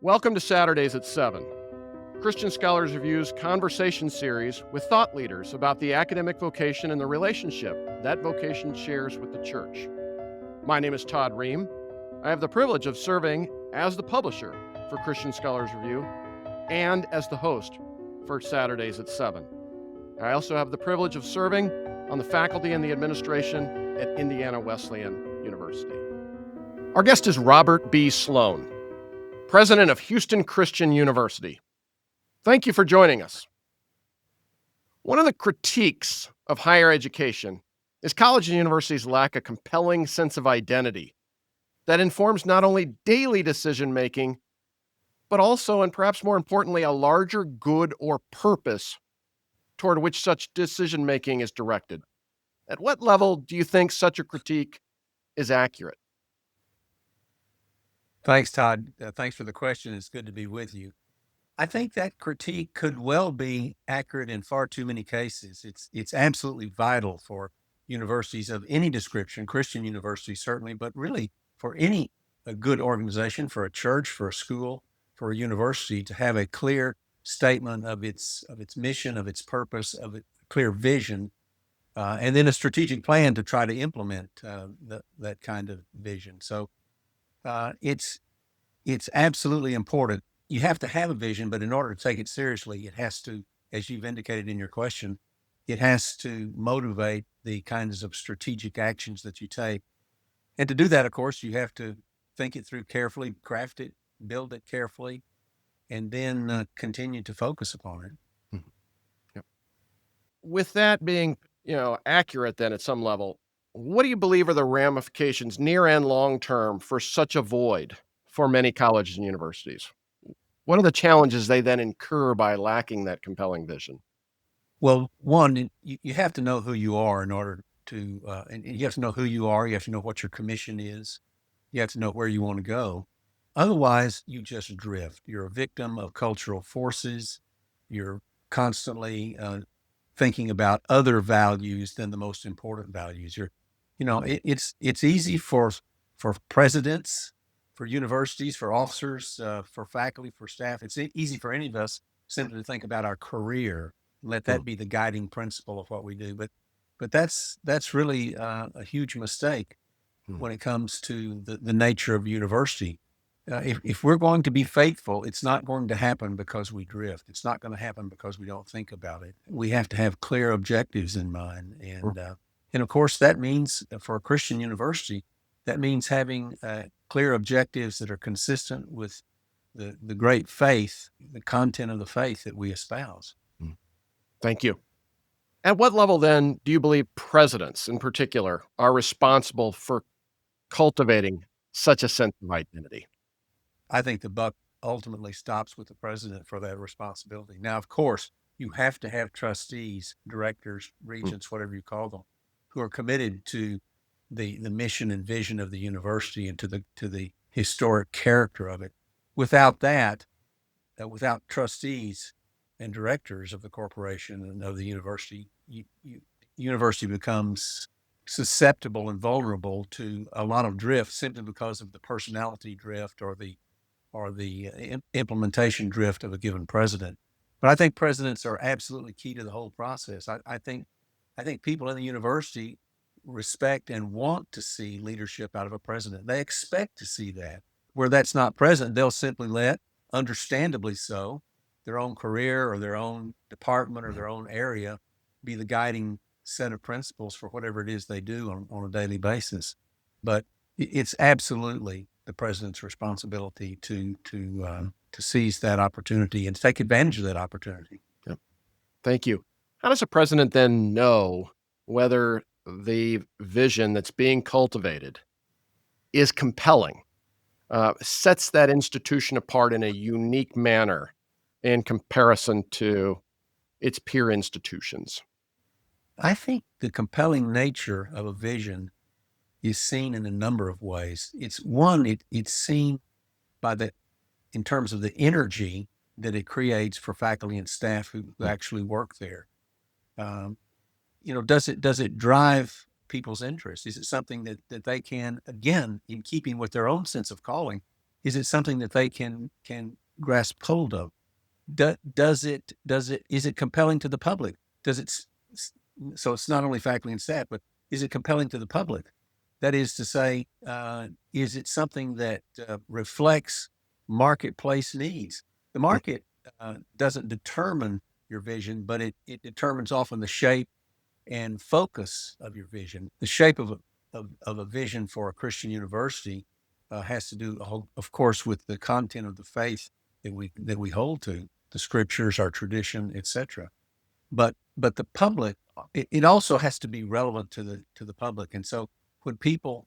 Welcome to Saturdays at 7, Christian Scholars Review's conversation series with thought leaders about the academic vocation and the relationship that vocation shares with the church. My name is Todd Ream. I have the privilege of serving as the publisher for Christian Scholars Review and as the host for Saturdays at 7. I also have the privilege of serving on the faculty and the administration at Indiana Wesleyan University. Our guest is Robert B. Sloan, president of Houston Christian University. Thank you for joining us. One of the critiques of higher education is college and universities lack a compelling sense of identity that informs not only daily decision-making, but also, and perhaps more importantly, a larger good or purpose toward which such decision-making is directed. At what level do you think such a critique is accurate? Thanks, Todd. Thanks for the question. It's good to be with you. I think that critique could well be accurate in far too many cases. It's absolutely vital for universities of any description, Christian universities certainly, but really for any a good organization, for a church, for a school, for a university to have a clear statement of its mission, of its purpose, of a clear vision, and then a strategic plan to try to implement that kind of vision. So it's absolutely important. You have to have a vision, but in order to take it seriously, it has to, as you've indicated in your question, it has to motivate the kinds of strategic actions that you take. And to do that, of course, you have to think it through carefully, craft it, build it carefully, and then continue to focus upon it. Mhm. Yep. With that being, accurate then at some level, what do you believe are the ramifications near and long term for such a void for many colleges and universities? What are the challenges they then incur by lacking that compelling vision? Well, one, you have to know who you are in order to, and you have to know who you are. You have to know what your commission is. You have to know where you want to go. Otherwise, you just drift. You're a victim of cultural forces. You're constantly thinking about other values than the most important values. It's easy for presidents, for universities, for officers, for faculty, for staff. It's easy for any of us simply to think about our career. Let that be the guiding principle of what we do. But that's really a huge mistake when it comes to the nature of university. If we're going to be faithful, it's not going to happen because we drift. It's not going to happen because we don't think about it. We have to have clear objectives in mind. And of course, that means for a Christian university, that means having clear objectives that are consistent with the great faith, the content of the faith that we espouse. Thank you. At what level then do you believe presidents in particular are responsible for cultivating such a sense of identity? I think the buck ultimately stops with the president for that responsibility. Now, of course, you have to have trustees, directors, regents, whatever you call them, who are committed to the mission and vision of the university and to the historic character of it. Without that, without trustees and directors of the corporation and of the university, university becomes susceptible and vulnerable to a lot of drift simply because of the personality drift or the implementation drift of a given president. But I think presidents are absolutely key to the whole process. I think people in the university respect and want to see leadership out of a president. They expect to see that. Where that's not present, they'll simply let, understandably so, their own career or their own department or their own area be the guiding set of principles for whatever it is they do on a daily basis. But it's absolutely the president's responsibility to seize that opportunity and to take advantage of that opportunity. Yep. Thank you. How does a president then know whether the vision that's being cultivated is compelling, sets that institution apart in a unique manner in comparison to its peer institutions? I think the compelling nature of a vision is seen in a number of ways. It's seen in terms of the energy that it creates for faculty and staff who actually work there. Does it drive people's interest? Is it something that they can, again, in keeping with their own sense of calling, Is it something that they can grasp hold of? Is it compelling to the public? So it's not only faculty and staff, but is it compelling to the public? That is to say, is it something that reflects marketplace needs? The market doesn't determine your vision, but it determines often the shape and focus of your vision. The shape of a vision for a Christian university has to do, of course, with the content of the faith that we hold to, the scriptures, our tradition, etc. But the public, it also has to be relevant to the public. And so when people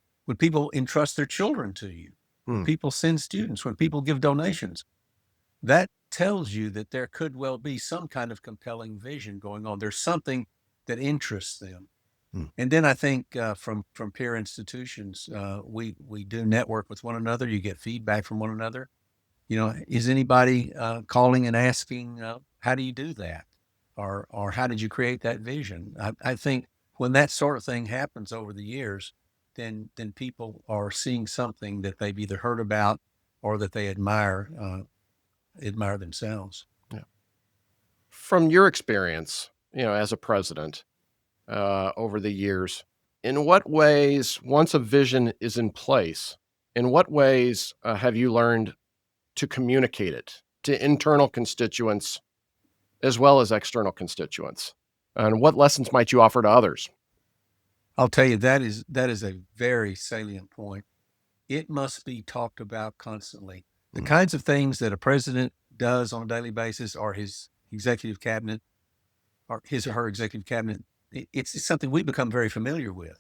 entrust their children to you, when people send students, when people give donations, that tells you that there could well be some kind of compelling vision going on. There's something that interests them. And then I think from peer institutions, we do network with one another. You get feedback from one another. Is anybody calling and asking, how do you do that? Or how did you create that vision? I think when that sort of thing happens over the years, then people are seeing something that they've either heard about or that they admire themselves. Yeah. From your experience, as a president over the years, in what ways, once a vision is in place, in what ways have you learned to communicate it to internal constituents as well as external constituents? And what lessons might you offer to others? I'll tell you, that is a very salient point. It must be talked about constantly. The kinds of things that a president does on a daily basis, or his executive cabinet, or his or her executive cabinet, it's something we become very familiar with.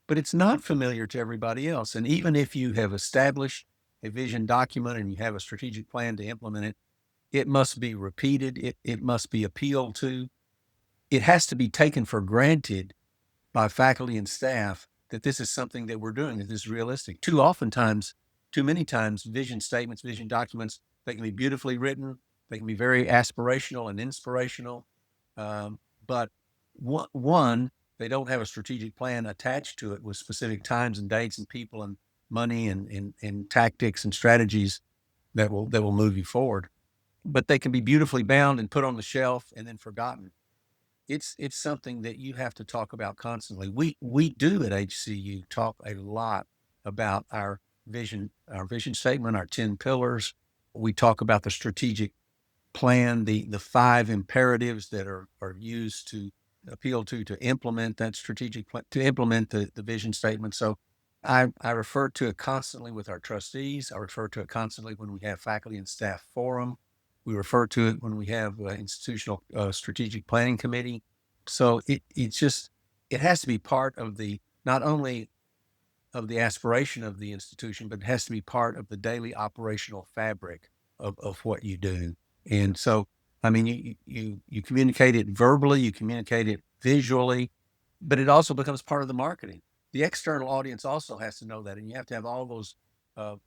But it's not familiar to everybody else. And even if you have established a vision document and you have a strategic plan to implement it, it must be repeated. It must be appealed to. It has to be taken for granted by faculty and staff that this is something that we're doing, that this is realistic. Too many times, vision statements, vision documents, they can be beautifully written. They can be very aspirational and inspirational. But one, they don't have a strategic plan attached to it with specific times and dates and people and money and tactics and strategies that will move you forward. But they can be beautifully bound and put on the shelf and then forgotten. It's something that you have to talk about constantly. We do at HCU talk a lot about our vision statement, our 10 pillars. We talk about the strategic plan, the 5 imperatives that are used to appeal to implement that strategic plan, to implement the vision statement. So I refer to it constantly with our trustees. I refer to it constantly when we have faculty and staff forum. We refer to it when we have institutional strategic planning committee. So it has to be part of not only of the aspiration of the institution, but it has to be part of the daily operational fabric of what you do. And so, I mean, you communicate it verbally, you communicate it visually, but it also becomes part of the marketing. The external audience also has to know that, and you have to have all those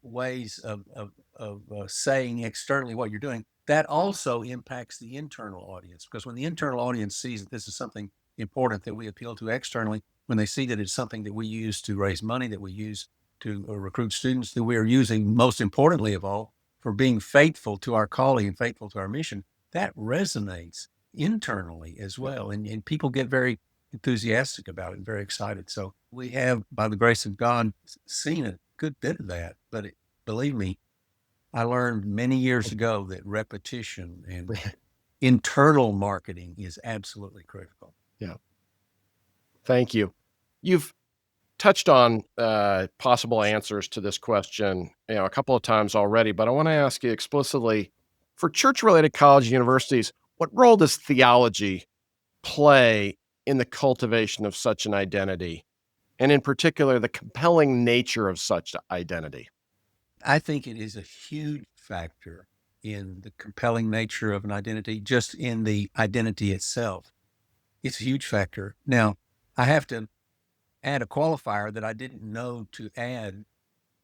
ways of saying externally what you're doing. That also impacts the internal audience, because when the internal audience sees that this is something important that we appeal to externally, when they see that it's something that we use to raise money, that we use to recruit students, that we are using, most importantly of all, for being faithful to our calling and faithful to our mission, that resonates internally as well. And people get very enthusiastic about it and very excited. So we have, by the grace of God, seen a good bit of that. But believe me, I learned many years ago that repetition and internal marketing is absolutely critical. Yeah. Thank you. You've touched on possible answers to this question, a couple of times already, but I want to ask you explicitly, for church-related college universities, what role does theology play in the cultivation of such an identity, and in particular, the compelling nature of such identity? I think it is a huge factor in the compelling nature of an identity, just in the identity itself. It's a huge factor. Now, I have to add a qualifier that I didn't know to add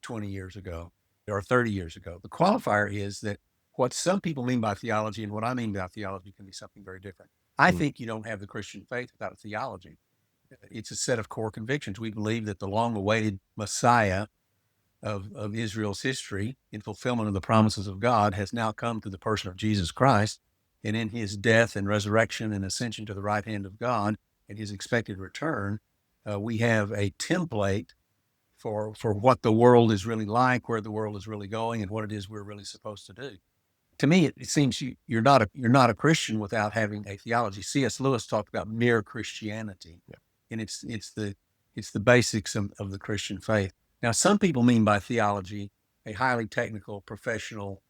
20 years ago or 30 years ago. The qualifier is that what some people mean by theology and what I mean by theology can be something very different. I think you don't have the Christian faith without a theology. It's a set of core convictions. We believe that the long-awaited Messiah of Israel's history in fulfillment of the promises of God has now come through the person of Jesus Christ. And in his death and resurrection and ascension to the right hand of God and his expected return, we have a template for what the world is really like, where the world is really going, and what it is we're really supposed to do. To me, it seems you're not a Christian without having a theology. C.S. Lewis talked about mere Christianity, and it's the basics of the Christian faith. Now, some people mean by theology a highly technical, professional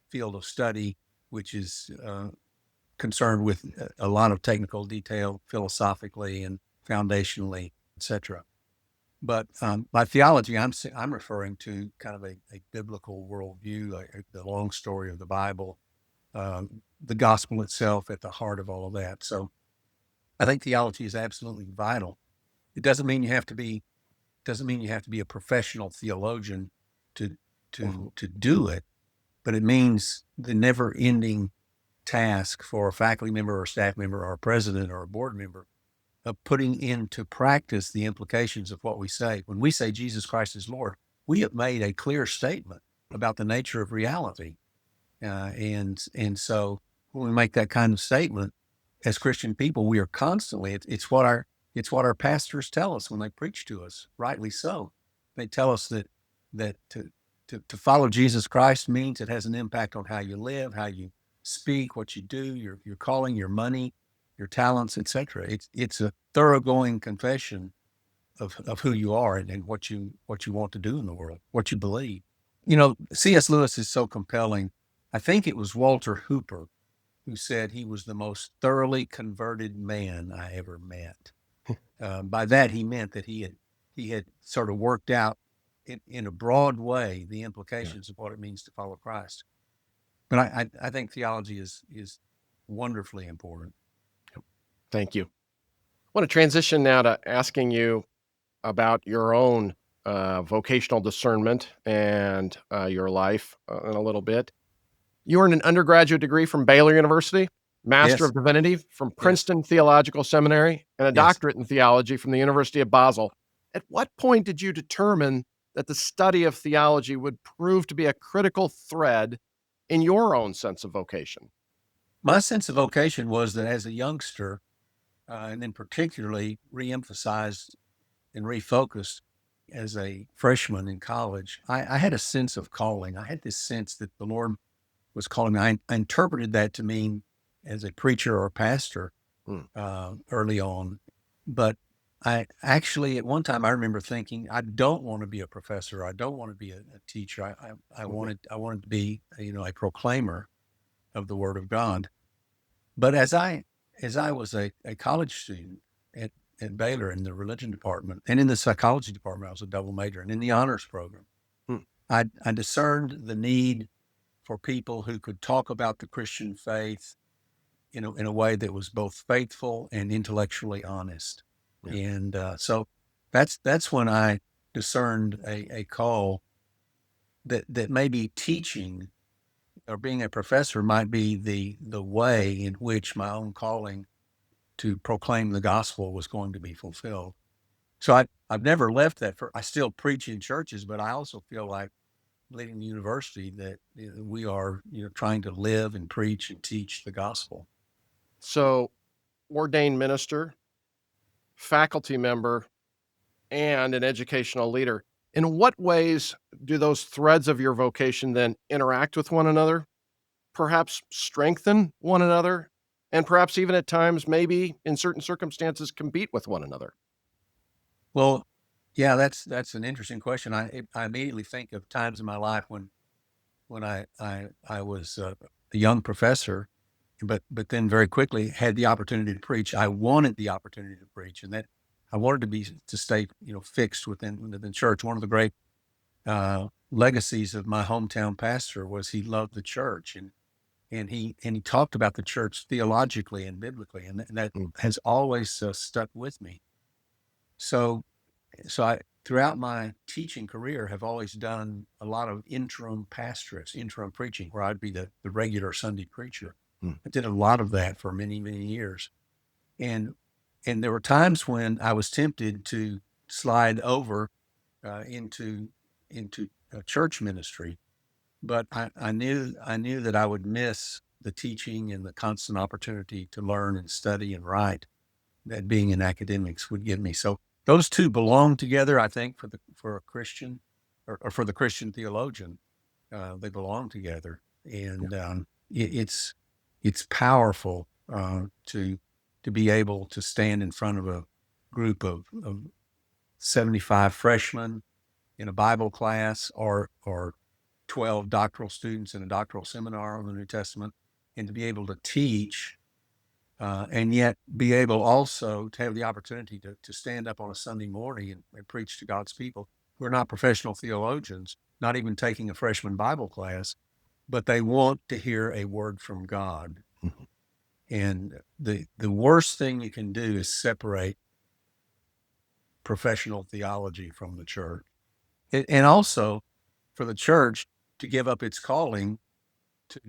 field of study, which is concerned with a lot of technical detail, philosophically and foundationally, etc. But by theology, I'm referring to kind of a biblical worldview, the long story of the Bible, the gospel itself at the heart of all of that. So I think theology is absolutely vital. It doesn't mean you have to be a professional theologian to do it, but it means the never-ending task for a faculty member or staff member or a president or a board member of putting into practice the implications of what we say. When we say Jesus Christ is Lord, we have made a clear statement about the nature of reality. And so when we make that kind of statement as Christian people, we are constantly, it's what our pastors tell us when they preach to us, rightly so. They tell us that to follow Jesus Christ means it has an impact on how you live, how you speak, what you do, your calling, your money, your talents, etc. It's a thoroughgoing confession of who you are and what you want to do in the world, what you believe. C.S. Lewis is so compelling. I think it was Walter Hooper who said he was the most thoroughly converted man I ever met. By that he meant that he had sort of worked out in a broad way the implications of what it means to follow Christ. But I think theology is wonderfully important. Thank you. I want to transition now to asking you about your own vocational discernment and your life in a little bit. You earned an undergraduate degree from Baylor University, Master Yes. of Divinity from Yes. Princeton Theological Seminary, and a Yes. doctorate in theology from the University of Basel. At what point did you determine that the study of theology would prove to be a critical thread in your own sense of vocation? My sense of vocation was that as a youngster, and then particularly reemphasized and refocused as a freshman in college, I had a sense of calling. I had this sense that the Lord was calling me. I interpreted that to mean as a preacher or a pastor early on. But I actually, at one time, I remember thinking, I don't want to be a professor. I don't want to be a teacher. I wanted to be, a proclaimer of the Word of God. But as I was a college student at Baylor in the religion department and in the psychology department, I was a double major, and in the honors program, I discerned the need for people who could talk about the Christian faith in a way that was both faithful and intellectually honest. And so that's when I discerned a call that maybe teaching or being a professor might be the way in which my own calling to proclaim the gospel was going to be fulfilled. So I've never left that. I still preach in churches, but I also feel like leading the university that we are trying to live and preach and teach the gospel. So, ordained minister, faculty member, and an educational leader. In what ways do those threads of your vocation then interact with one another, perhaps strengthen one another, and perhaps even at times, maybe in certain circumstances, compete with one another? Well, yeah, that's an interesting question. I immediately think of times in my life when I was a young professor, but then very quickly had the opportunity to preach. I wanted the opportunity to preach, and that I wanted to stay fixed within the church. One of the great legacies of my hometown pastor was he loved the church, and he talked about the church theologically and biblically, and that has always stuck with me. So I, throughout my teaching career, have always done a lot of interim pastorates, interim preaching, where I'd be the regular Sunday preacher. I did a lot of that for many, many years. And there were times when I was tempted to slide over into church ministry, but I knew that I would miss the teaching and the constant opportunity to learn and study and write that being in academics would give me. So those two belong together, I think, for a Christian or for the Christian theologian. They belong together, and it's powerful to be able to stand in front of a group of 75 freshmen in a Bible class, or 12 doctoral students in a doctoral seminar on the New Testament, and to be able to teach, and yet be able also to have the opportunity to stand up on a Sunday morning and preach to God's people who are not professional theologians, not even taking a freshman Bible class, but they want to hear a word from God. Mhm. And the worst thing you can do is separate professional theology from the church. And also for the church to give up its calling to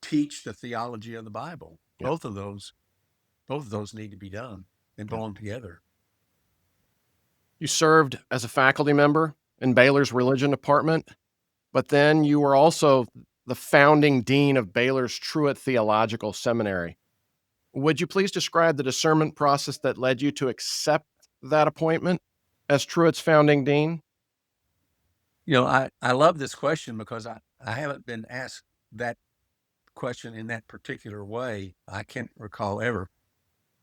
teach the theology of the Bible. Yeah. Both of those need to be done and Yeah. belong together. You served as a faculty member in Baylor's religion department, but then you were also the founding dean of Baylor's Truett Theological Seminary. Would you please describe the discernment process that led you to accept that appointment as Truett's founding dean? I love this question because I haven't been asked that question in that particular way. I can't recall ever.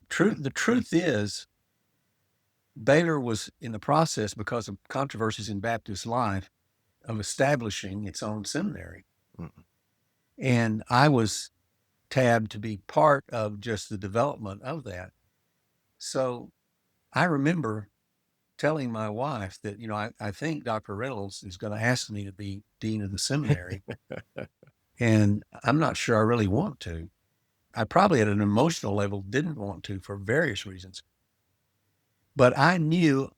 The truth is, Baylor was in the process, because of controversies in Baptist life, of establishing its own seminary. Mm. And I was tabbed to be part of just the development of that. So I remember telling my wife that, I think Dr. Reynolds is going to ask me to be dean of the seminary. And I'm not sure I really want to. I probably at an emotional level didn't want to for various reasons. But I knew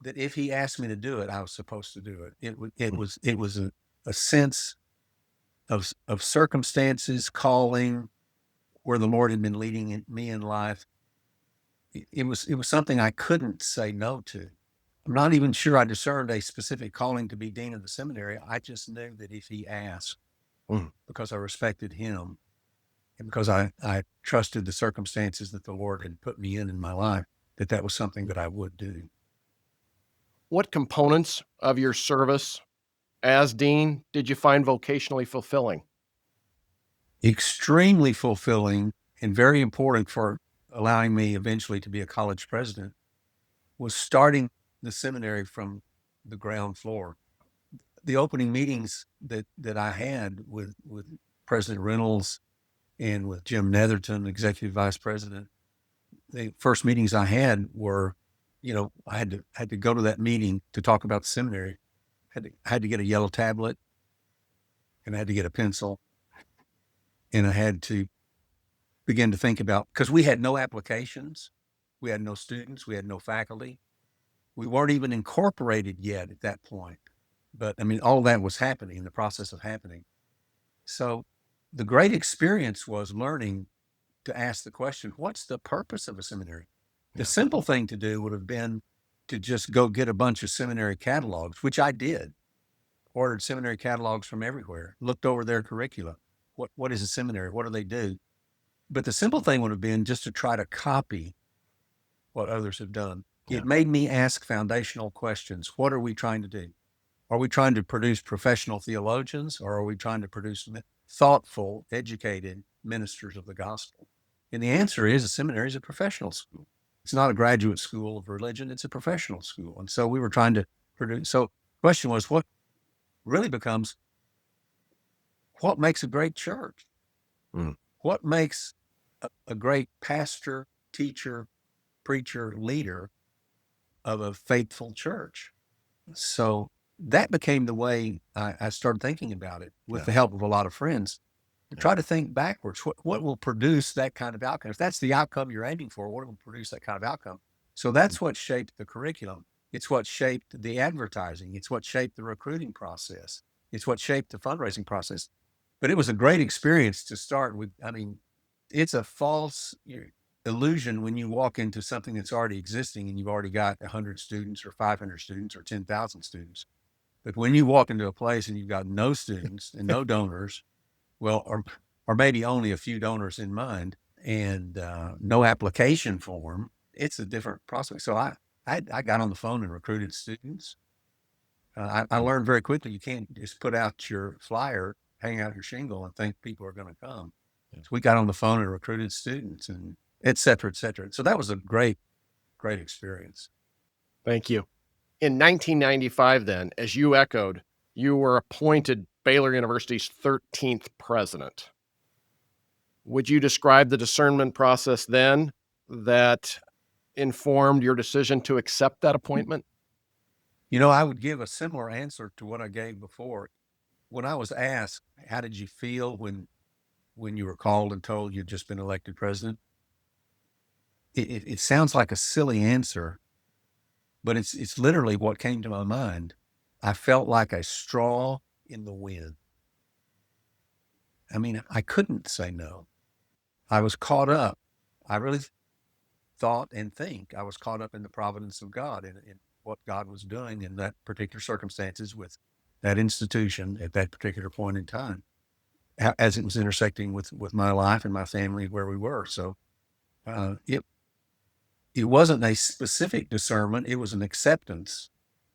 that if he asked me to do it, I was supposed to do it. It was a sense of circumstances, calling, where the Lord had been leading me in life. It was something I couldn't say no to. I'm not even sure I discerned a specific calling to be dean of the seminary. I just knew that if he asked, Mm. because I respected him and because I trusted the circumstances that the Lord had put me in my life, that was something that I would do. What components of your service as dean did you find vocationally fulfilling? Extremely fulfilling and very important for allowing me eventually to be a college president was starting the seminary from the ground floor. The opening meetings that I had with President Reynolds and with Jim Netherton, executive vice president, the first meetings I had were, I had to go to that meeting to talk about the seminary. I had to get a yellow tablet, and I had to get a pencil, and I had to begin to think about, because we had no applications, we had no students, we had no faculty, we weren't even incorporated yet at that point. But I mean, all that was happening, in the process of happening. So the great experience was learning to ask the question, what's the purpose of a seminary? The Yeah. simple thing to do would have been to just go get a bunch of seminary catalogs, which I did. Ordered seminary catalogs from everywhere, looked over their curricula. What is a seminary? What do they do? But the simple thing would have been just to try to copy what others have done. Yeah. It made me ask foundational questions. What are we trying to do? Are we trying to produce professional theologians, or are we trying to produce thoughtful, educated ministers of the gospel? And the answer is, a seminary is a professional school. It's not a graduate school of religion, it's a professional school. And so we were trying to produce. So the question was, what really becomes, what makes a great church? Mm. What makes a great pastor, teacher, preacher, leader of a faithful church? So that became the way I started thinking about it, with Yeah. the help of a lot of friends, to Yeah. try to think backwards. What will produce that kind of outcome? If that's the outcome you're aiming for, what will produce that kind of outcome? So that's what shaped the curriculum. It's what shaped the advertising. It's what shaped the recruiting process. It's what shaped the fundraising process. But it was a great experience to start with. I mean, it's a false illusion when you walk into something that's already existing and you've already got 100 students or 500 students or 10,000 students. But when you walk into a place and you've got no students and no donors, well, or maybe only a few donors in mind, and no application form, it's a different process. So I got on the phone and recruited students. I learned very quickly you can't just put out your flyer, hang out your shingle, and think people are going to come. Yeah. So we got on the phone and recruited students, and et cetera, et cetera. So that was a great experience. Thank you. In 1995, then, as you echoed, you were appointed Baylor University's 13th president. Would you describe the discernment process then that informed your decision to accept that appointment? You know, I would give a similar answer to what I gave before. When I was asked, how did you feel when you were called and told you'd just been elected president? It sounds like a silly answer, but it's literally what came to my mind. I felt like a straw in the wind. I mean, I couldn't say no. I was caught up. I really thought and think I was caught up in the providence of God and what God was doing in that particular circumstances with that institution at that particular point in time, as it was intersecting with my life and my family where we were. So it wasn't a specific discernment; it was an acceptance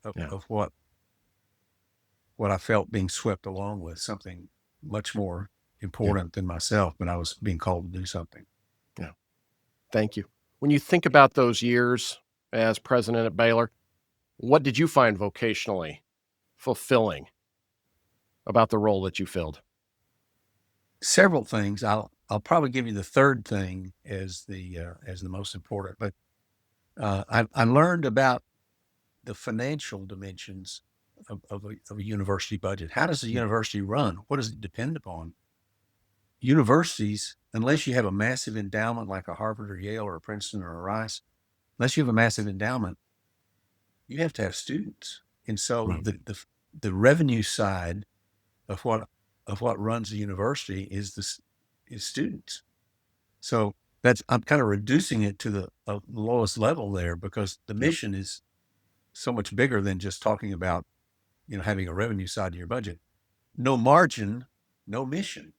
of what I felt being swept along with, something much more important than myself. But I was being called to do something. Yeah. Thank you. When you think about those years as president at Baylor, what did you find vocationally fulfilling about the role that you filled? Several things. I'll probably give you the third thing as the most important. But I learned about the financial dimensions of a university budget. How does a university run? What does it depend upon? Universities, unless you have a massive endowment like a Harvard or Yale or a Princeton or a Rice, unless you have a massive endowment, you have to have students. And so the revenue side of what runs a university is students. So I'm kind of reducing it to the lowest level there, because the mission is so much bigger than just talking about, having a revenue side to your budget. No margin, no mission.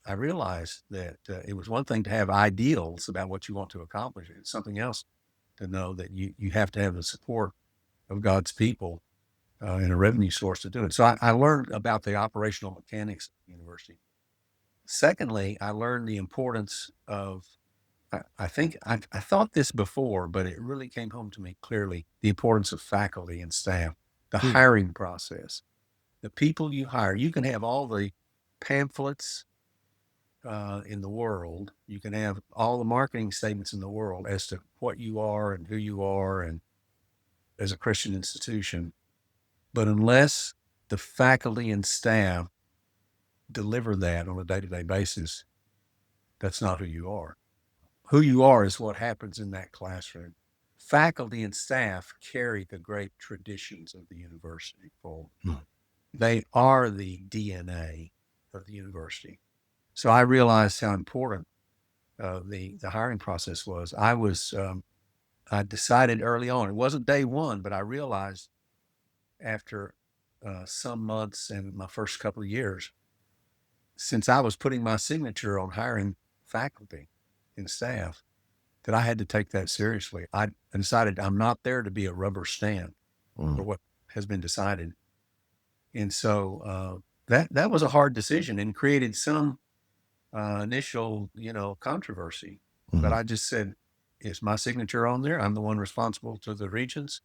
I realized that it was one thing to have ideals about what you want to accomplish. It's something else to know that you have to have the support of God's people and a revenue source to do it. So I learned about the operational mechanics of the university. Secondly, I learned the importance of, I think I thought this before, but it really came home to me clearly, the importance of faculty and staff, the hiring process, the people you hire. You can have all the pamphlets in the world. You can have all the marketing statements in the world as to what you are and who you are and as a Christian institution. But unless the faculty and staff deliver that on a day-to-day basis, that's not who you are. Who you are is what happens in that classroom. Faculty and staff carry the great traditions of the university forward. They are the DNA of the university. So I realized how important the hiring process was. I decided early on, it wasn't day one, but I realized after some months and my first couple of years, since I was putting my signature on hiring faculty and staff, that I had to take that seriously. I decided I'm not there to be a rubber stamp for what has been decided. And so that was a hard decision and created some initial, controversy. But I just said, is my signature on there? I'm the one responsible to the regents.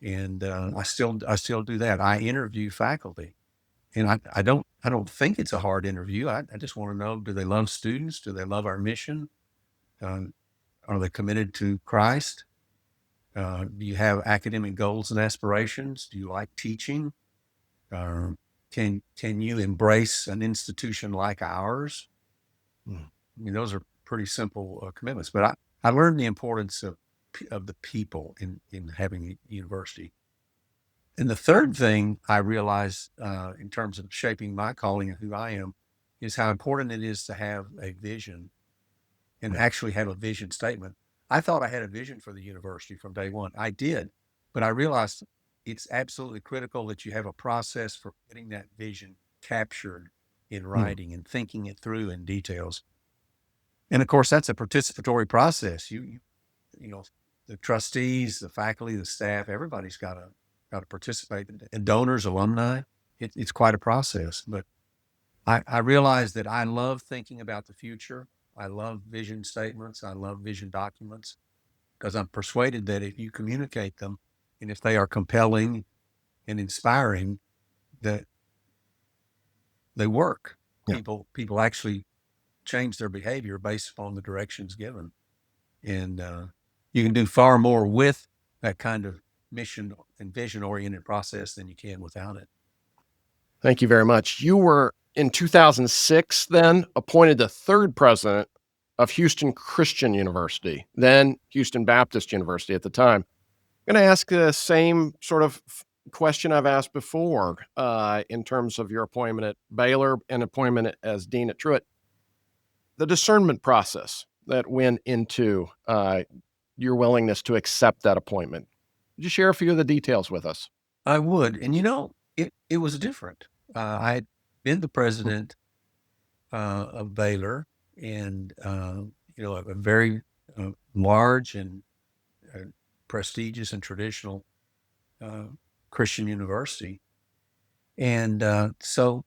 And I still do that. I interview faculty. And I don't think it's a hard interview. I just want to know, do they love students? Do they love our mission? Are they committed to Christ? Do you have academic goals and aspirations? Do you like teaching? Can you embrace an institution like ours? I mean, those are pretty simple commitments. But I learned the importance of the people in having a university. And the third thing I realized in terms of shaping my calling and who I am is how important it is to have a vision and actually have a vision statement. I thought I had a vision for the university from day one. I did, but I realized it's absolutely critical that you have a process for getting that vision captured in Hmm. writing and thinking it through in details. And of course, that's a participatory process. You know, the trustees, the faculty, the staff, everybody's got to participate. And donors, alumni, it's quite a process. But I realize that I love thinking about the future. I love vision statements. I love vision documents because I'm persuaded that if you communicate them and if they are compelling and inspiring, that they work. Yeah. People actually change their behavior based upon the directions given. And you can do far more with that kind of mission and vision oriented process than you can without it. Thank you very much. You were in 2006 then appointed the third president of Houston Christian University, then Houston Baptist University at the time. I'm going to ask the same sort of question I've asked before in terms of your appointment at Baylor and appointment as dean at Truett. The discernment process that went into your willingness to accept that appointment. Would you share a few of the details with us? I would. And it was different. I had been the president of Baylor and, a very large and prestigious and traditional Christian university. And so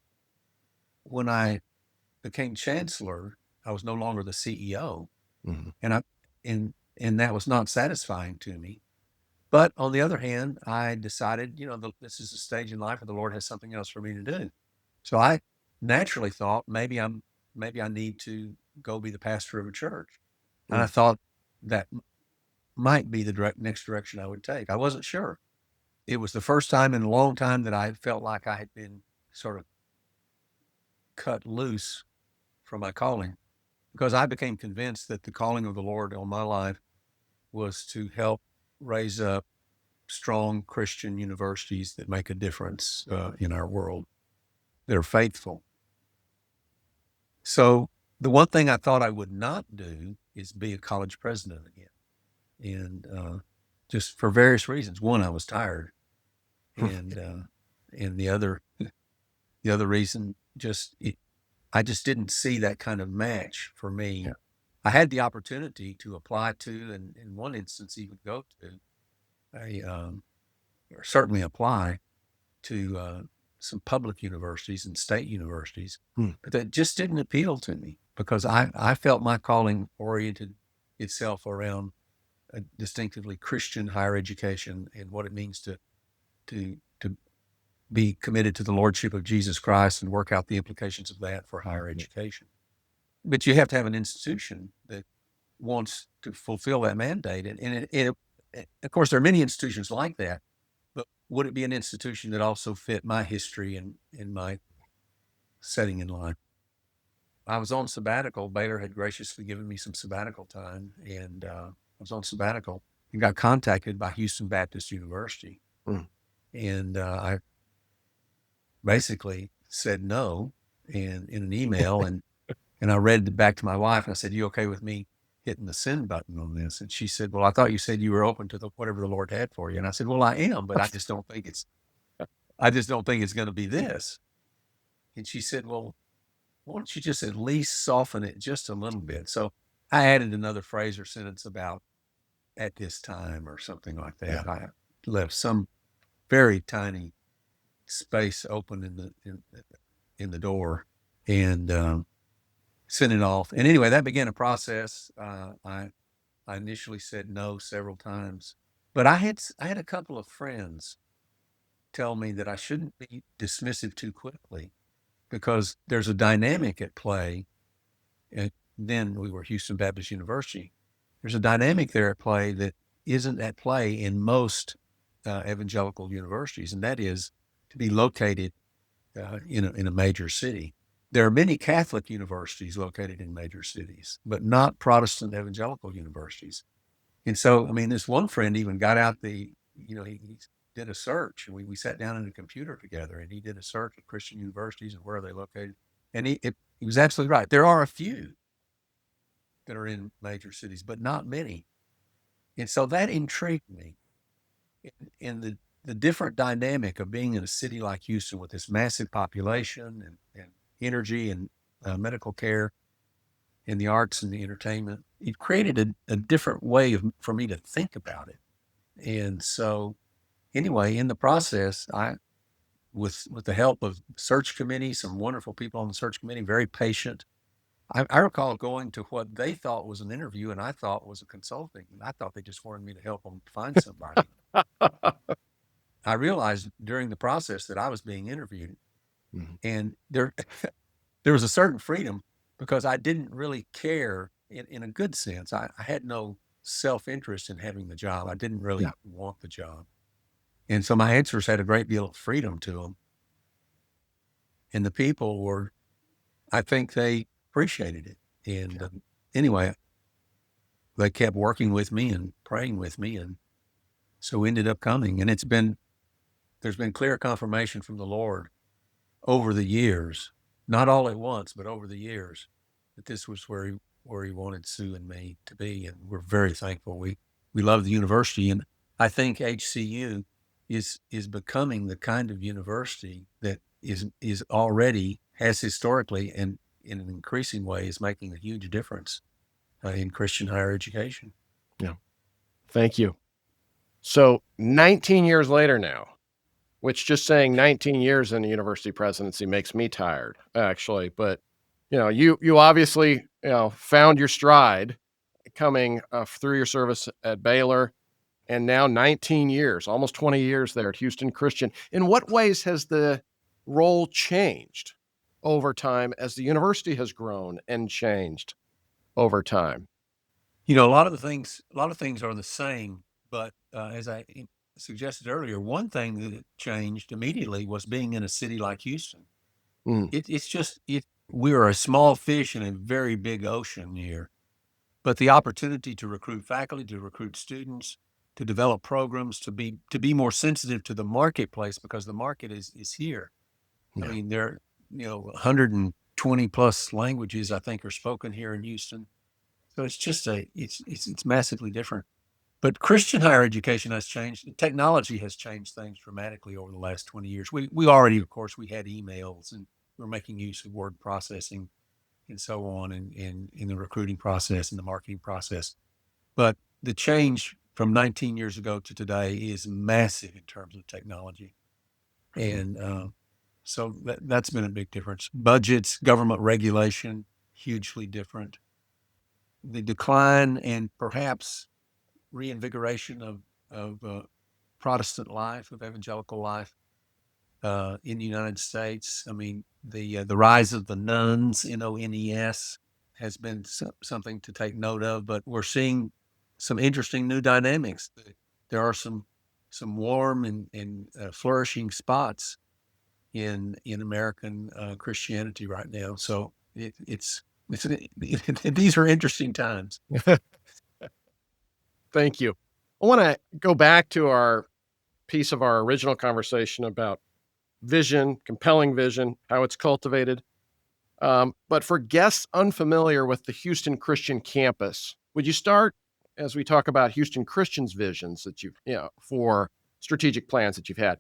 when I became chancellor, I was no longer the CEO, Mm-hmm. and that was not satisfying to me. But on the other hand, I decided, this is a stage in life where the Lord has something else for me to do. So I naturally thought maybe I need to go be the pastor of a church, and I thought that might be the next direction I would take. I wasn't sure. It was the first time in a long time that I felt like I had been sort of cut loose from my calling, because I became convinced that the calling of the Lord on my life was to help raise up strong Christian universities that make a difference in our world. They're faithful. So the one thing I thought I would not do is be a college president again. And just for various reasons. One, I was tired. And the other reason, I just didn't see that kind of match for me. Yeah. I had the opportunity to apply to, and in one instance even go to, or certainly apply to some public universities and state universities, but that just didn't appeal to me because I felt my calling oriented itself around a distinctively Christian higher education and what it means to be committed to the Lordship of Jesus Christ and work out the implications of that for higher education. But you have to have an institution that wants to fulfill that mandate. And of course, there are many institutions like that, but would it be an institution that also fit my history and my setting in life? I was on sabbatical. Baylor had graciously given me some sabbatical time, and I was on sabbatical and got contacted by Houston Baptist University. Mm. And I basically said no in an email, and I read it back to my wife, and I said, "You okay with me hitting the send button on this?" And she said, "Well, I thought you said you were open to whatever the Lord had for you." And I said, "Well, I am, but I just don't think it's going to be this." And she said, "Well, why don't you just at least soften it just a little bit?" So I added another phrase or sentence about "at this time" or something like that. Yeah. I left some very tiny space open in the door, and sent it off. And anyway, that began a process. I initially said no several times, but I had a couple of friends tell me that I shouldn't be dismissive too quickly because there's a dynamic at play. And then we were Houston Baptist University. There's a dynamic there at play that isn't at play in most evangelical universities, and that is to be located in a major city. There are many Catholic universities located in major cities, but not Protestant evangelical universities. And so, I mean, this one friend even got out he did a search, and we sat down in a computer together, and he did a search of Christian universities and where are they located. And he was absolutely right. There are a few that are in major cities, but not many. And so that intrigued me. And the different dynamic of being in a city like Houston with this massive population and energy and medical care and the arts and the entertainment, it created a different way for me to think about it. And so anyway, in the process, with the help of search committee, some wonderful people on the search committee, very patient. I recall going to what they thought was an interview and I thought was a consulting. And I thought they just wanted me to help them find somebody. I realized during the process that I was being interviewed, and there was a certain freedom because I didn't really care in a good sense. I had no self-interest in having the job. I didn't really Yeah. want the job. And so my answers had a great deal of freedom to them. And the people were, I think they appreciated it. And anyway, they kept working with me and praying with me. And so ended up coming. And there's been clear confirmation from the Lord over the years, not all at once, but over the years, that this was where he wanted Sue and me to be. And we're very thankful. We love the university. And I think HCU is becoming the kind of university that is already, has historically, and in an increasing way is making a huge difference in Christian higher education. Yeah. Thank you. So 19 years later now, which just saying 19 years in the university presidency makes me tired, actually. But, you obviously, found your stride coming through your service at Baylor, and now 19 years, almost 20 years there at Houston Christian. In what ways has the role changed over time as the university has grown and changed over time? A lot of things are the same, but as I suggested earlier, one thing that changed immediately was being in a city like Houston. Mm, It's just we're a small fish in a very big ocean here, but the opportunity to recruit faculty, to recruit students, to develop programs, to be more sensitive to the marketplace because the market is here. I yeah. mean, there 120 plus languages I think are spoken here in Houston. So it's just it's massively different. But Christian higher education has changed. Technology has changed things dramatically over the last 20 years. We already, of course, we had emails and we're making use of word processing and so on in the recruiting process and the marketing process. But the change from 19 years ago to today is massive in terms of technology. And so that's been a big difference. Budgets, government regulation, hugely different. The decline and perhaps reinvigoration of Protestant life, of evangelical life in the United States. I mean, the rise of the nuns, NONES, has been something to take note of. But we're seeing some interesting new dynamics. There are some warm and flourishing spots in American Christianity right now. So these are interesting times. Thank you. I want to go back to our piece of our original conversation about vision, compelling vision, how it's cultivated. But for guests unfamiliar with the Houston Christian campus, would you start as we talk about Houston Christian's visions that for strategic plans that you've had?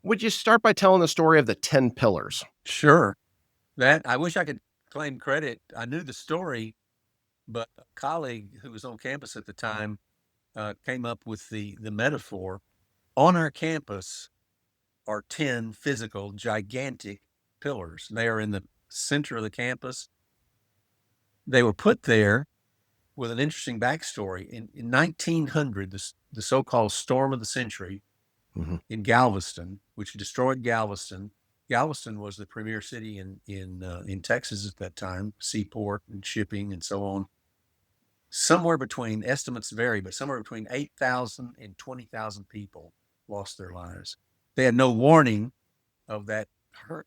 Would you start by telling the story of the 10 pillars? Sure. That I wish I could claim credit. I knew the story, but a colleague who was on campus at the time came up with the metaphor. On our campus are 10 physical, gigantic pillars. They are in the center of the campus. They were put there with an interesting backstory. In 1900, the so-called storm of the century in Galveston, which destroyed Galveston. Galveston was the premier city in Texas at that time, seaport and shipping and so on. Somewhere between, estimates vary, but somewhere between 8,000 and 20,000 people lost their lives. They had no warning of that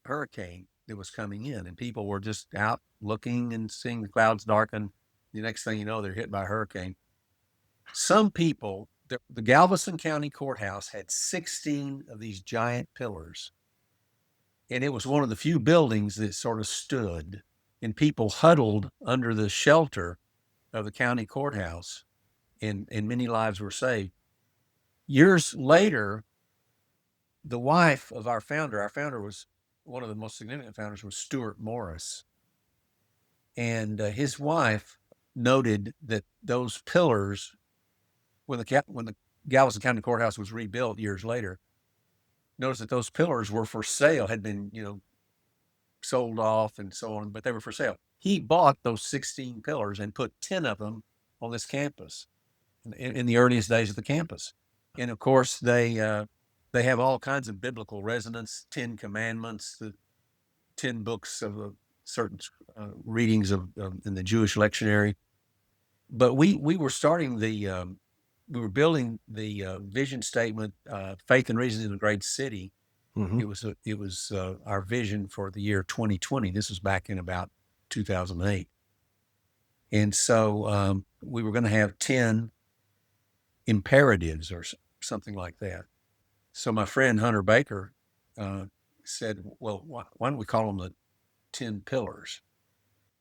hurricane that was coming in, and people were just out looking and seeing the clouds darken. The next thing you know, they're hit by a hurricane. Some people, the Galveston County Courthouse had 16 of these giant pillars, and it was one of the few buildings that sort of stood, and people huddled under the shelter of the county courthouse, and many lives were saved. Years later, the wife of our founder was one of the most significant founders, was Stuart Morris. And his wife noted that those pillars, when the Galveston County Courthouse was rebuilt years later, noticed that those pillars were for sale, had been, sold off and so on, but they were for sale. He bought those 16 pillars and put 10 of them on this campus in the earliest days of the campus. And of course, they have all kinds of biblical resonance, 10 commandments, the 10 books of certain readings of in the Jewish lectionary. But we were starting we were building the vision statement, faith and reason in a great city. Mm-hmm. It was our vision for the year 2020. This was back in about 2008. And so we were going to have 10 imperatives or something like that. So my friend Hunter Baker said, well, why don't we call them the 10 pillars?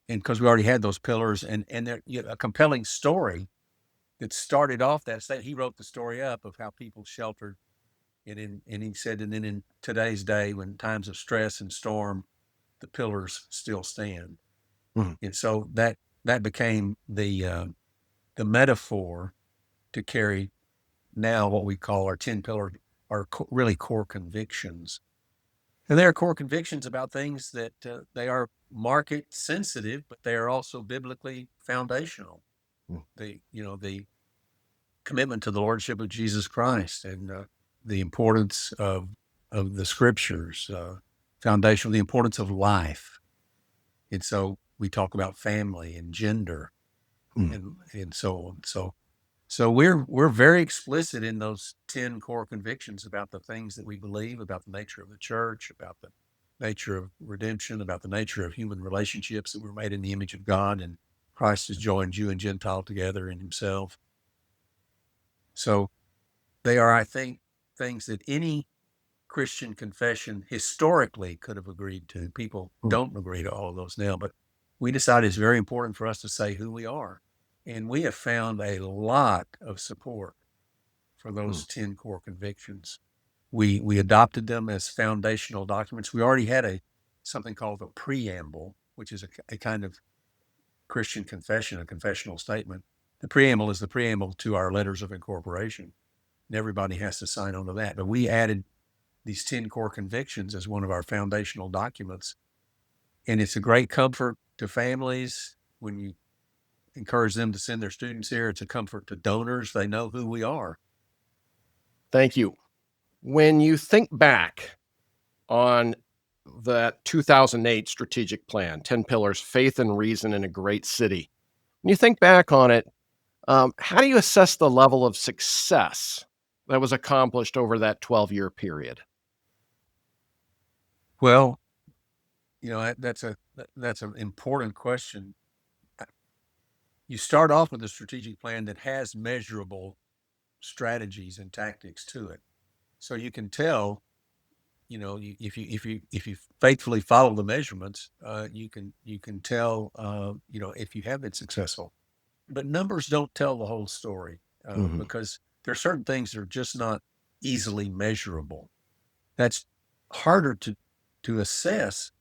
And because we already had those pillars and they're a compelling story that started off that state. He wrote the story up of how people sheltered. And he said, and then in today's day, when times of stress and storm, the pillars still stand. Mm-hmm. And so that became the metaphor to carry now what we call our 10 pillars, are really core convictions. And they are core convictions about things that they are market sensitive, but they are also biblically foundational. The commitment to the Lordship of Jesus Christ and the importance of the Scriptures, foundational, the importance of life. And so we talk about family and gender and so on. So we're very explicit in those 10 core convictions about the things that we believe, about the nature of the church, about the nature of redemption, about the nature of human relationships, that we're made in the image of God, and Christ has joined Jew and Gentile together in himself. So they are, I think, things that any Christian confession historically could have agreed to. People don't agree to all of those now, but we decided it's very important for us to say who we are. And we have found a lot of support for those 10 core convictions. We adopted them as foundational documents. We already had something called a preamble, which is a kind of Christian confession, a confessional statement. The preamble is the preamble to our letters of incorporation. And everybody has to sign on to that. But we added these 10 core convictions as one of our foundational documents. And it's a great comfort to families when you encourage them to send their students here. It's a comfort to donors. They know who we are. Thank you. When you think back on that 2008 strategic plan, 10 pillars, faith and reason in a great city, when you think back on it, how do you assess the level of success that was accomplished over that 12-year period? Well, that's an important question. You start off with a strategic plan that has measurable strategies and tactics to it, so you can tell. If you faithfully follow the measurements, you can tell. If you have been successful. But numbers don't tell the whole story because there are certain things that are just not easily measurable. That's harder to assess,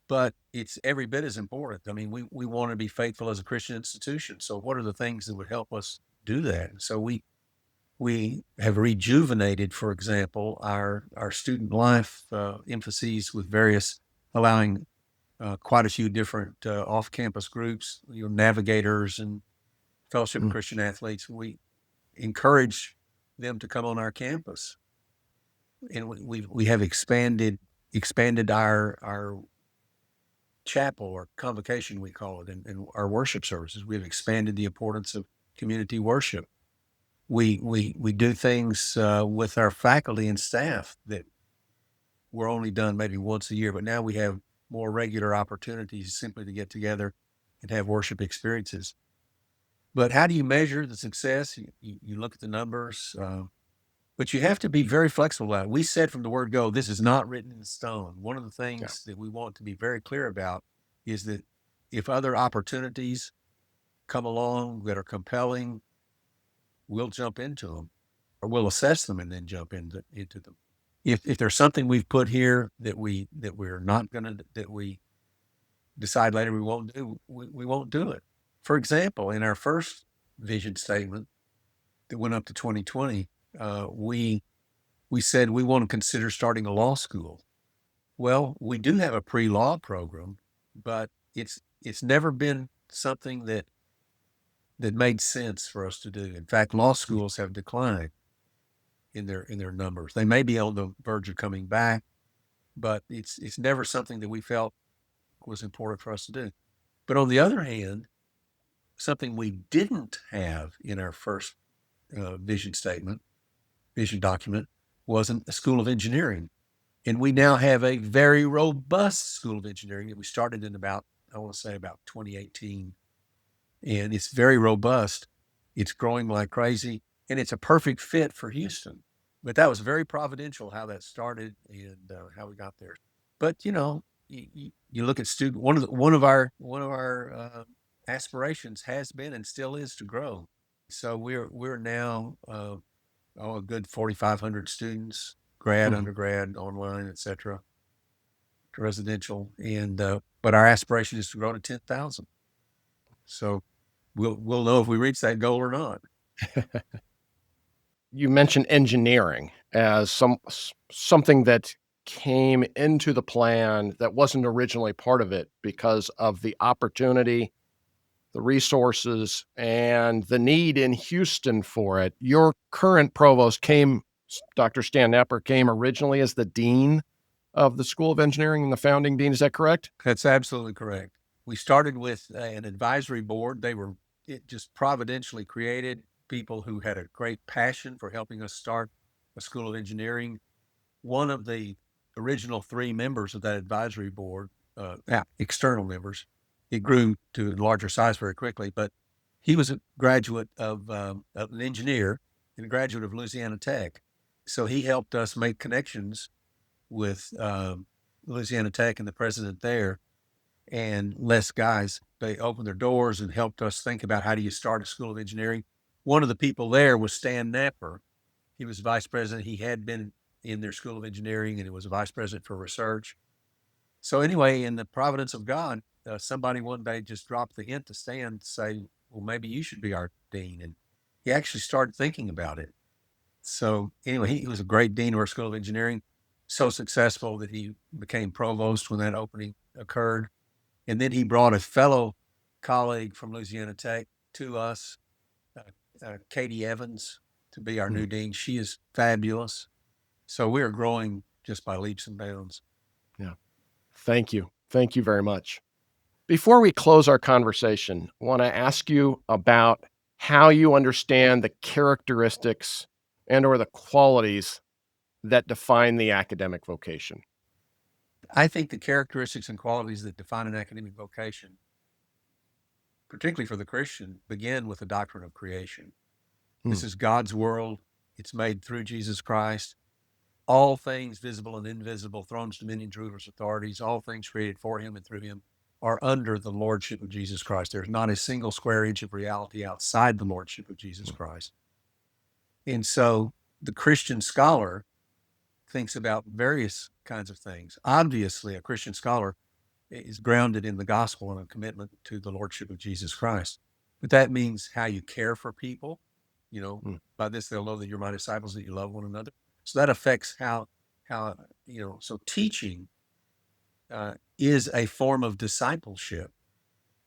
but it's every bit as important. I mean, we want to be faithful as a Christian institution. So what are the things that would help us do that? And so we have rejuvenated, for example, our student life emphases with various, allowing quite a few different off-campus groups, navigators and Fellowship of Christian Athletes. We encourage them to come on our campus, and we have expanded our chapel, or convocation we call it, and our worship services. We've expanded the importance of community worship. We do things with our faculty and staff that were only done maybe once a year, but now we have more regular opportunities simply to get together and have worship experiences. But how do you measure the success? You look at the numbers, but you have to be very flexible about it. We said from the word go, this is not written in stone. One of the things that we want to be very clear about is that if other opportunities come along that are compelling, we'll jump into them, or we'll assess them and then jump into them. if there's something we've put here that we're not gonna that we decide later we won't do, we won't do it. For example, in our first vision statement that went up to 2020, we said we want to consider starting a law school. Well, we do have a pre-law program, but it's never been something that made sense for us to do. In fact, law schools have declined in their numbers. They may be on the verge of coming back, but it's never something that we felt was important for us to do. But on the other hand, something we didn't have in our first vision document, wasn't a school of engineering. And we now have a very robust school of engineering that we started in about 2018. And it's very robust. It's growing like crazy. And it's a perfect fit for Houston. But that was very providential how that started and how we got there. But you look at student. One of our aspirations has been and still is to grow. So we're now a good 4,500 students, grad, undergrad, online, etc., residential, and but our aspiration is to grow to 10,000. So we'll know if we reach that goal or not. You mentioned engineering as something that came into the plan that wasn't originally part of it because of the opportunity, the resources, and the need in Houston for it. Your current provost Dr. Stan Nepper, came originally as the dean of the School of Engineering and the founding dean. Is that correct? That's absolutely correct. We started with an advisory board. It just providentially created people who had a great passion for helping us start a School of Engineering. One of the original 3 members of that advisory board, external members, it grew to a larger size very quickly, but he was a graduate of an engineer and a graduate of Louisiana Tech. So he helped us make connections with Louisiana Tech and the president there, and Les guys. They opened their doors and helped us think about how do you start a School of Engineering. One of the people there was Stan Nepper. He was vice president. He had been in their School of Engineering, and he was a vice president for research. So anyway, in the providence of God, somebody one day just dropped the hint to Stan to say, well, maybe you should be our dean. And he actually started thinking about it. So anyway, he was a great dean of our School of Engineering, so successful that he became provost when that opening occurred. And then he brought a fellow colleague from Louisiana Tech to us, Katie Evans, to be our new dean. She is fabulous. So we are growing just by leaps and bounds. Yeah. Thank you. Thank you very much. Before we close our conversation, I want to ask you about how you understand the characteristics and or the qualities that define the academic vocation. I think the characteristics and qualities that define an academic vocation, particularly for the Christian, begin with the doctrine of creation. This is God's world. It's made through Jesus Christ. All things visible and invisible, thrones, dominions, rulers, authorities, all things created for him and through him are under the lordship of Jesus Christ. There's not a single square inch of reality outside the lordship of Jesus Christ. And so the Christian scholar thinks about various kinds of things. Obviously, a Christian scholar is grounded in the gospel and a commitment to the lordship of Jesus Christ. But that means how you care for people. By this they'll know that you're my disciples, that you love one another. So that affects how so teaching is a form of discipleship.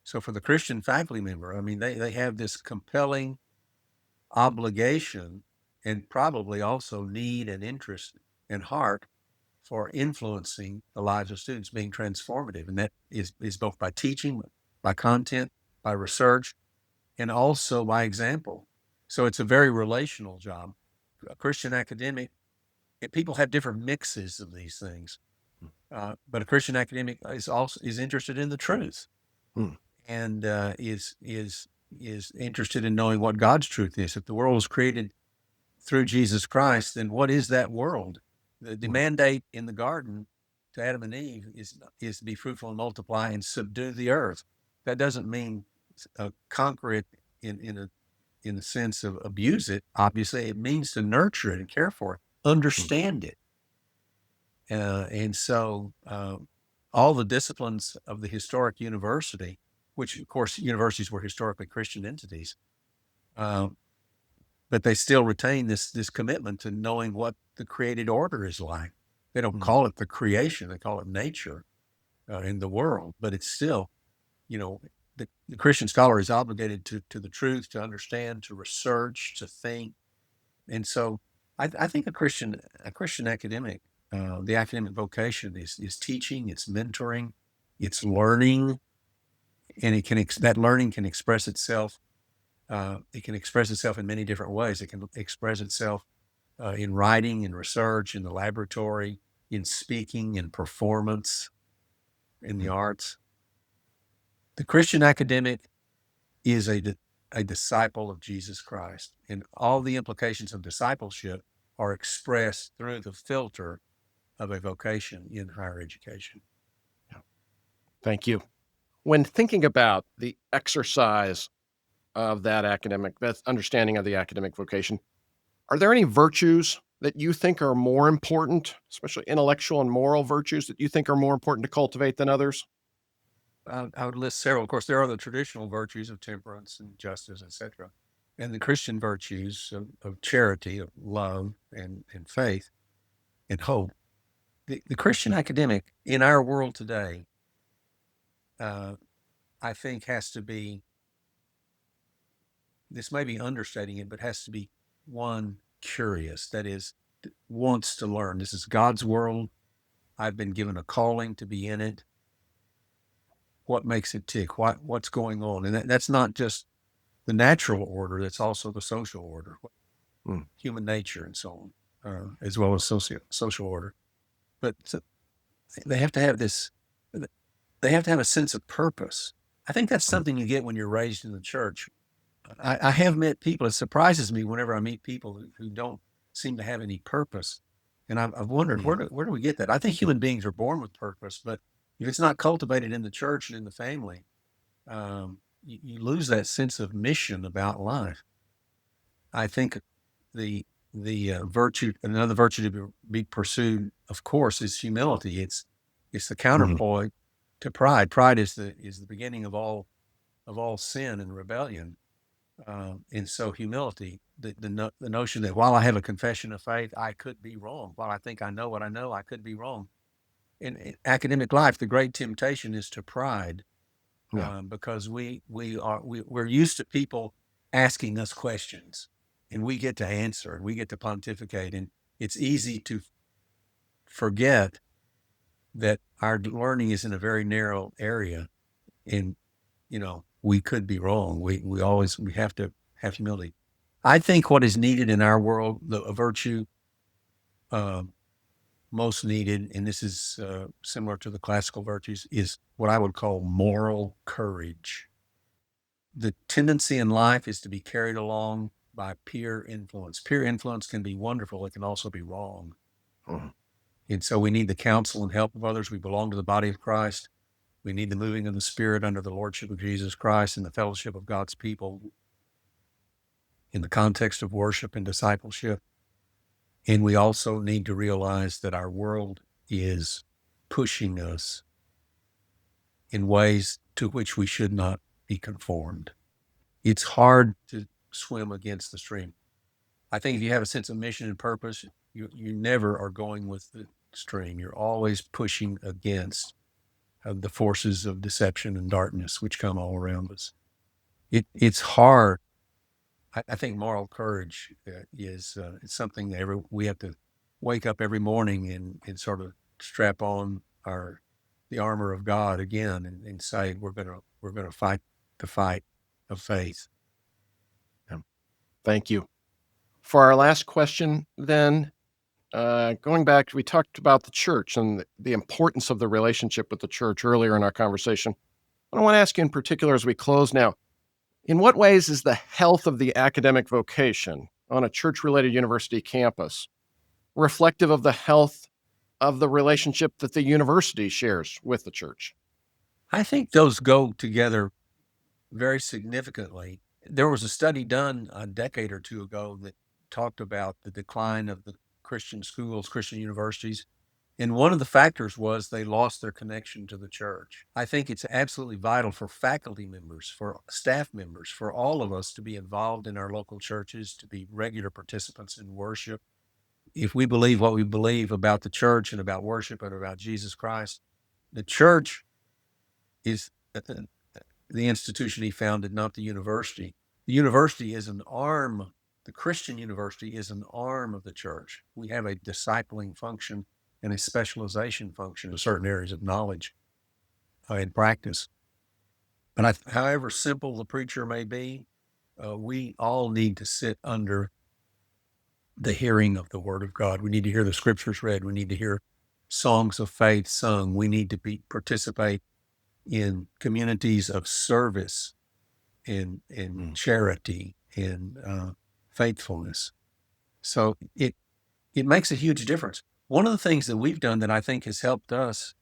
So for the Christian faculty member, I mean, they have this compelling obligation and probably also need and interest and heart for influencing the lives of students, being transformative. And that is both by teaching, by content, by research, and also by example. So it's a very relational job. A Christian academic, people have different mixes of these things, but a Christian academic is interested in the truth, and is interested in knowing what God's truth is. If the world was created through Jesus Christ, then what is that world? The mandate in the garden to Adam and Eve is to be fruitful and multiply and subdue the earth. That doesn't mean conquer it in the sense of abuse it. Obviously, it means to nurture it and care for it, understand it. And so all the disciplines of the historic university, which of course universities were historically Christian entities, uh, but they still retain this commitment to knowing what the created order is like. They don't Mm. call it the creation; they call it nature in the world. But it's still, you know, the Christian scholar is obligated to the truth, to understand, to research, to think, and so I think a Christian academic, the academic vocation is teaching, it's mentoring, it's learning, and that learning can express itself. It can express itself in many different ways. It can express itself in writing, in research, in the laboratory, in speaking, in performance, in the Mm. arts. The Christian academic is a disciple of Jesus Christ, and all the implications of discipleship are expressed through the filter of a vocation in higher education. Yeah. Thank you. When thinking about the exercise of that understanding of the academic vocation, are there any virtues that you think are more important, especially intellectual and moral virtues that you think are more important to cultivate than others? I would list several. Of course, there are the traditional virtues of temperance and justice, etc., and the Christian virtues of charity, of love, and faith, and hope. The Christian academic in our world today, uh, I think, has to be, this may be understating it, but has to be one curious, that is, wants to learn. This is God's world. I've been given a calling to be in it. What makes it tick? What's going on? And that's not just the natural order, that's also the social order, Mm. human nature, and so on, as well as social order. But they have to have this, they have to have a sense of purpose. I think that's Mm. something you get when you're raised in the church. I have met people, it surprises me whenever I meet people who don't seem to have any purpose. And I've wondered, Mm. where do we get that? I think human beings are born with purpose, but if it's not cultivated in the church and in the family, you lose that sense of mission about life. I think the virtue, another virtue to be pursued, of course, is humility. It's the Mhm. counterpoint to pride. Pride is the beginning of all sin and rebellion. And so humility, the notion that while I have a confession of faith, I could be wrong. While I think I know what I know, I could be wrong. In academic life, the great temptation is to pride, Yeah. because we're used to people asking us questions, and we get to answer, and we get to pontificate, and it's easy to forget that our learning is in a very narrow area, and we could be wrong. We have to have humility. I think what is needed in our world, a virtue uh, most needed, and this is similar to the classical virtues, is what I would call moral courage. The tendency in life is to be carried along by peer influence. Peer influence can be wonderful, it can also be wrong. Mhm. And so we need the counsel and help of others. We belong to the body of Christ. We need the moving of the Spirit under the Lordship of Jesus Christ and the fellowship of God's people in the context of worship and discipleship. And we also need to realize that our world is pushing us in ways to which we should not be conformed. It's hard to swim against the stream. I think if you have a sense of mission and purpose, you never are going with the stream. You're always pushing against the forces of deception and darkness which come all around us. It's hard. I think moral courage is something that we have to wake up every morning and sort of strap on the armor of God again and say we're gonna fight the fight of faith. Yeah. Thank you. For our last question, then, going back, we talked about the church and the importance of the relationship with the church earlier in our conversation. I want to ask you in particular as we close now, in what ways is the health of the academic vocation on a church related university campus reflective of the health of the relationship that the university shares with the church? I think those go together very significantly. There was a study done a decade or two ago that talked about the decline of the Christian schools, Christian universities, And one of the factors was they lost their connection to the church. I think it's absolutely vital for faculty members, for staff members, for all of us to be involved in our local churches, to be regular participants in worship. If we believe what we believe about the church and about worship and about Jesus Christ, the church is the institution he founded, not the university. The university is an arm. The Christian university is an arm of the church. We have a discipling function and a specialization function in certain areas of knowledge and practice. But however simple the preacher may be, we all need to sit under the hearing of the Word of God. We need to hear the Scriptures read. We need to hear songs of faith sung. We need to participate in communities of service and charity and faithfulness. So it makes a huge difference. One of the things that we've done that I think has helped us,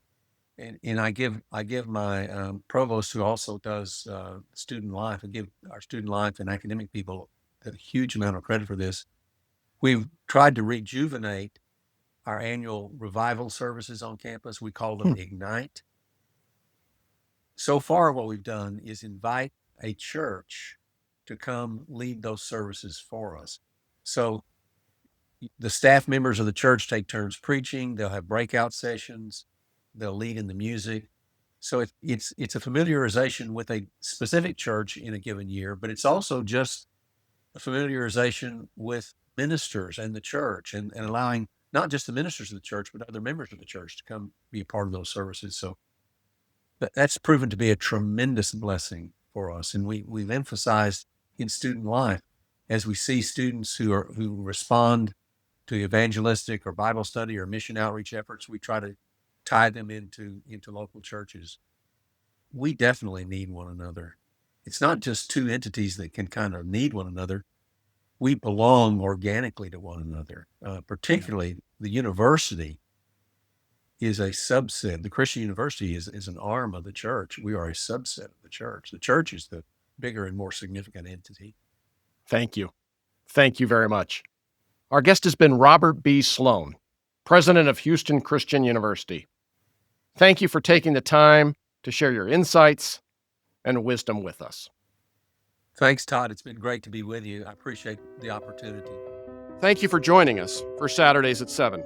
and I give my provost, who also does student life, I give our student life and academic people a huge amount of credit for this. We've tried to rejuvenate our annual revival services on campus. We call them Ignite. So far, what we've done is invite a church to come lead those services for us. So the staff members of the church take turns preaching. They'll have breakout sessions. They'll lead in the music. So it's a familiarization with a specific church in a given year, but it's also just a familiarization with ministers and the church and allowing not just the ministers of the church, but other members of the church to come be a part of those services. So that's proven to be a tremendous blessing for us. And we've emphasized in student life, as we see students who respond to evangelistic or Bible study or mission outreach efforts, we try to tie them into local churches. We definitely need one another. It's not just two entities that can kind of need one another. We belong organically to one another. Particularly the university is a subset. The Christian university is an arm of the church. We are a subset of the church. The church is the bigger and more significant entity. Thank you. Thank you very much. Our guest has been Robert B. Sloan, president of Houston Christian University. Thank you for taking the time to share your insights and wisdom with us. Thanks, Todd. It's been great to be with you. I appreciate the opportunity. Thank you for joining us for Saturdays at 7.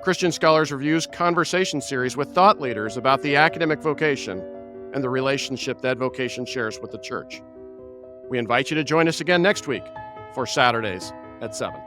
Christian Scholars Review's conversation series with thought leaders about the academic vocation and the relationship that vocation shares with the church. We invite you to join us again next week for Saturdays at 7.